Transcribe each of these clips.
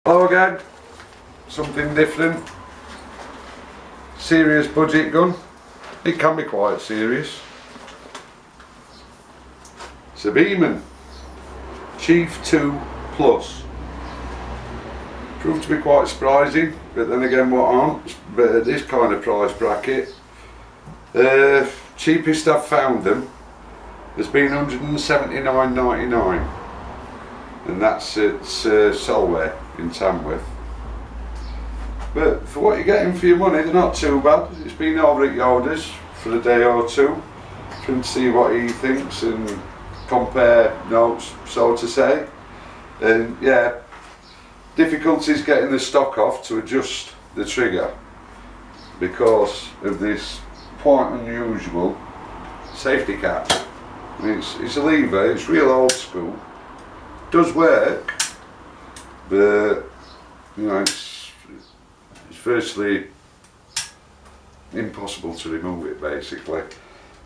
Hello again, something different, serious budget gun. It can be quite serious. It's a Beeman Chief 2 Plus. Proved to be quite surprising, but then again what aren't, but at this kind of price bracket. Cheapest I've found them has been $179.99, and that's at Solway in Tamworth. But for what you're getting for your money, they're not too bad. It's been over at Yoda's for a day or two for him to see what he thinks and compare notes, so to say. And yeah, difficulties getting the stock off to adjust the trigger because of this quite unusual safety cap. I mean, it's a lever, it's real old school, does work, but you know, it's virtually impossible to remove it basically.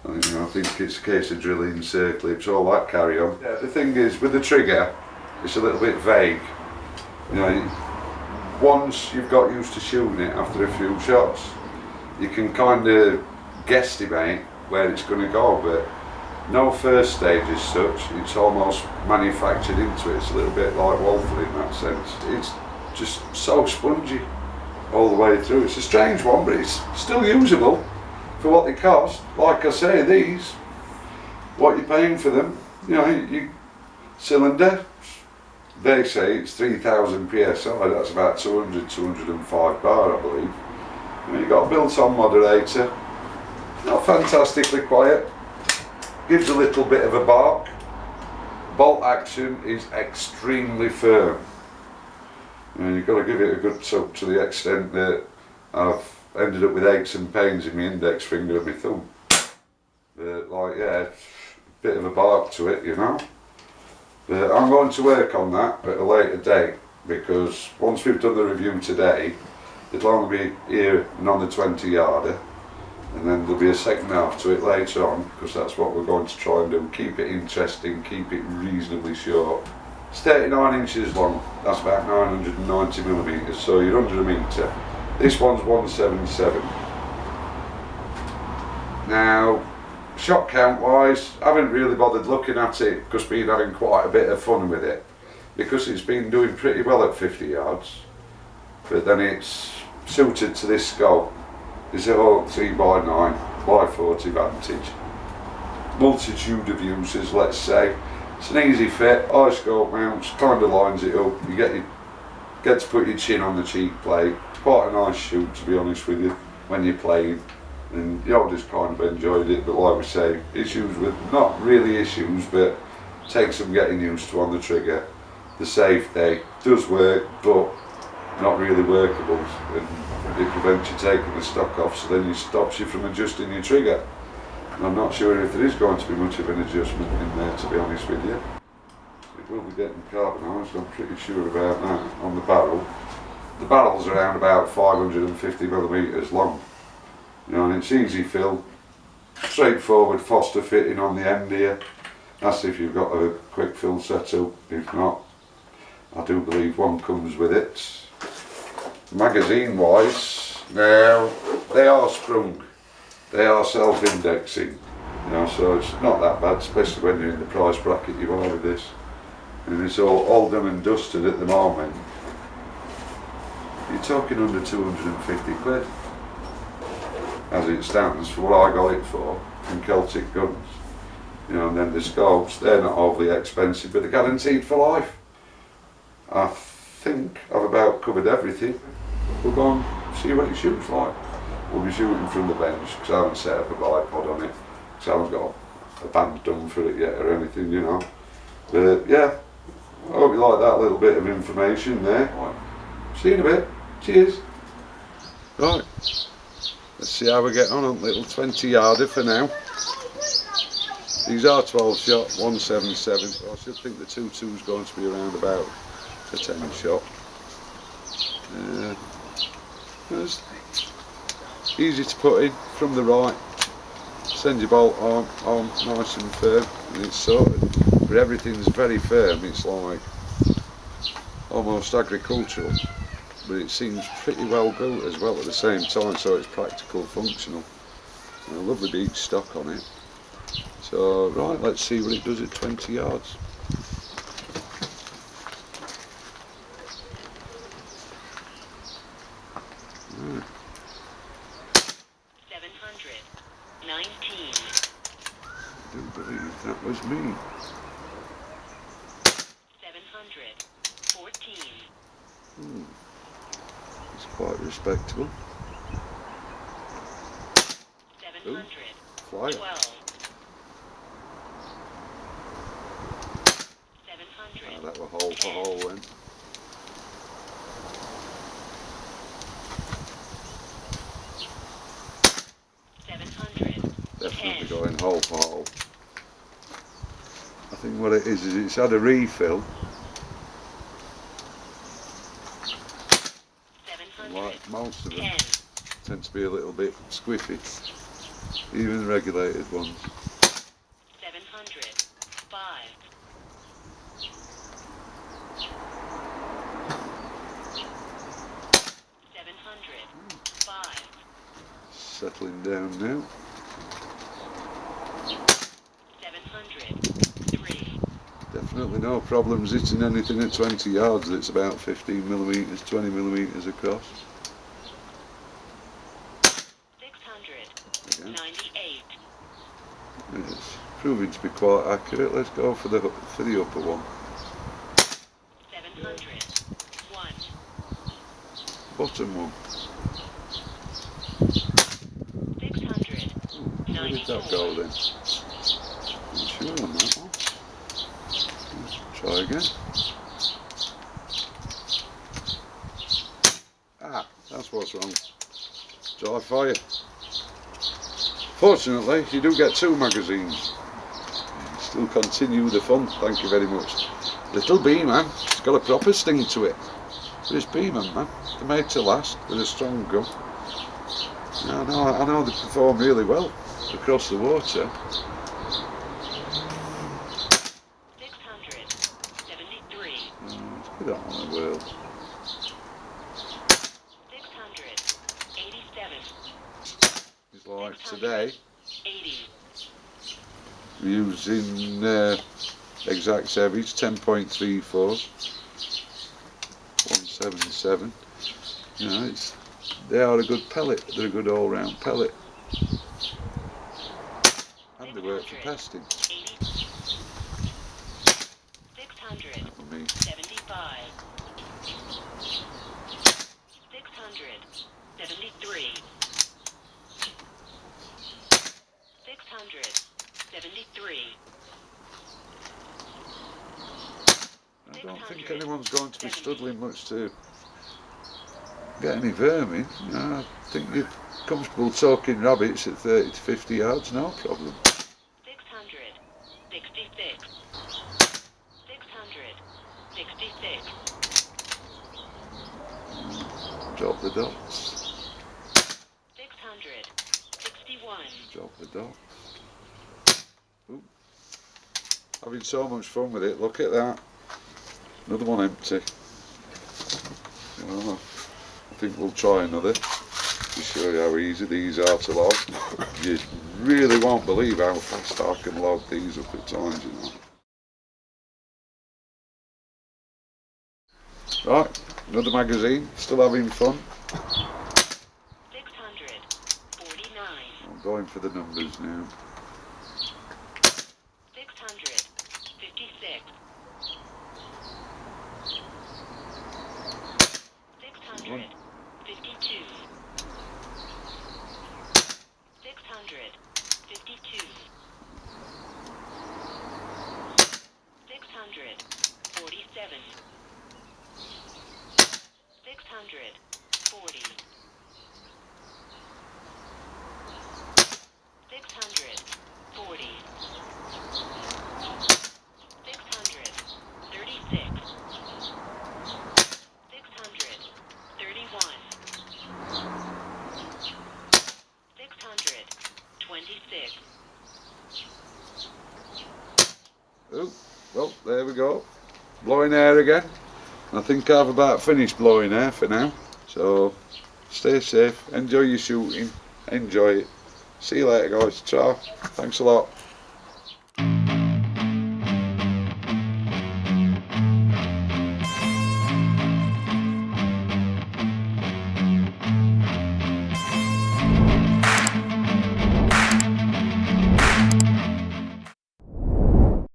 And, you know, I think it's a case of drilling circlips, all that carry on. Yeah, the thing is, with the trigger, it's a little bit vague. You know, once you've got used to shooting it after a few shots, you can kind of guesstimate where it's going to go, but no first stage as such. It's almost manufactured into it. It's a little bit like Walther in that sense. It's just so spongy all the way through. It's a strange one, but it's still usable for what they cost. Like I say, these, what you're paying for them, you know, you cylinder, they say it's 3000 psi, that's about 205 bar, I believe. And you've got a built-on moderator, not fantastically quiet, gives a little bit of a bark. Bolt action is extremely firm. And you've got to give it a good tug to the extent that I've ended up with aches and pains in my index finger and my thumb. But like, yeah, a bit of a bark to it, you know. But I'm going to work on that at a later date, because once we've done the review today, it'll only be here and on the 20-yarder, and then there'll be a second half to it later on, because that's what we're going to try and do. Keep it interesting, keep it reasonably short. It's 39 inches long, that's about 990 millimetres, so you're under a metre. This one's 177. Now, shot count wise, I haven't really bothered looking at it because I've been having quite a bit of fun with it, because it's been doing pretty well at 50 yards, but then it's suited to this scope. It's a whole 3x9 by 40 Vantage, multitude of uses, let's say. It's an easy fit, high scope mounts, kind of lines it up. You get to put your chin on the cheek plate. It's quite a nice shoot, to be honest with you, when you're playing. And you know, just kind of enjoyed it, but like we say, issues with, not really issues, but takes some getting used to on the trigger. The safety does work, but not really workable, and it prevents you taking the stock off, so then it stops you from adjusting your trigger. And I'm not sure if there is going to be much of an adjustment in there, to be honest with you. It will be getting carbonised, I'm pretty sure about that, on the barrel. The barrel's around about 550 millimetres long. You know, and it's easy fill, straightforward Foster fitting on the end here. That's if you've got a quick fill setup. If not, I do believe one comes with it. Magazine wise, now they are sprung, they are self-indexing, you know, so it's not that bad, especially when you're in the price bracket you are with this. And it's all done and dusted at the moment. You're talking under 250 quid. As it stands, for what I got it for from Celtic Guns. You know, and then the scopes, they're not overly expensive, but they're guaranteed for life. I think I've about covered everything. We'll go and see what it shoots like. We'll be shooting from the bench, because I haven't set up a bipod on it, because I haven't got a band done for it yet or anything, you know. But yeah, I hope you like that little bit of information there. See you in a bit. Cheers. Right. Let's see how we get on a little 20-yarder for now. These are 12 shot, 177. So I should think the 2.2 is going to be around about a 10 shot. It's easy to put in from the right. Send your bolt on nice and firm, and it's sorted. But everything's very firm. It's like almost agricultural, but it seems pretty well built as well at the same time, so it's practical, functional. And a lovely beach stock on it. So right, let's see what it does at 20 yards. Right. 719. I do believe that was me. 714. It's quite respectable. 700. Flyer. 12. 700. That were hole for hole then. 700. Definitely going hole for hole. I think what it is it's had a refill. 700. Like most of them 10. tend to be a little bit squiffy, even the regulated ones. 700. 5. 700. 5. Settling down now. 700. 3. Definitely no problems hitting anything at 20 yards that's about 15mm, 20mm across. 600. Again. 98. It's proving to be quite accurate. Let's go for the upper one. 700. 1. Bottom one. 600. Where did that go then? Not sure on that one. Let's try again. Ah, that's what's wrong. Dry fire. Fortunately, you do get 2 magazines. Still continue the fun, thank you very much. Little Beeman, it's got a proper sting to it. But it's Beeman, man. They're made to last with a strong gun. I know they perform really well across the water. 673. Let's put that on the world. 687. It's like today, 80. we're using exact savage 10.34, 177. You know, they are a good pellet. They're a good all-round pellet, and they work for pesting. 600. That would mean 75. 600. 73. 600. 73. I don't think anyone's going to be struggling much to get any vermin. You know, I think you're comfortable talking rabbits at 30 to 50 yards, no problem. 600. 66. 600. 66. Drop the dots. 600. 61. Drop the dots. Ooh. Having so much fun with it, look at that. Another one empty. Well, I think we'll try another to show you how easy these are to load. You really won't believe how fast I can load these up at times, you know. Right, another magazine, still having fun. 600. 49. I'm going for the numbers now. 600. 56. 600. 52. 600. 52. 600. 47. 600. 40. 600. 40. 600. 36. 600. 31. 600. 26. Oh, well, there we go. Blowing air again. I think I've about finished blowing air for now. So stay safe, enjoy your shooting, enjoy it. See you later guys, ciao, thanks a lot.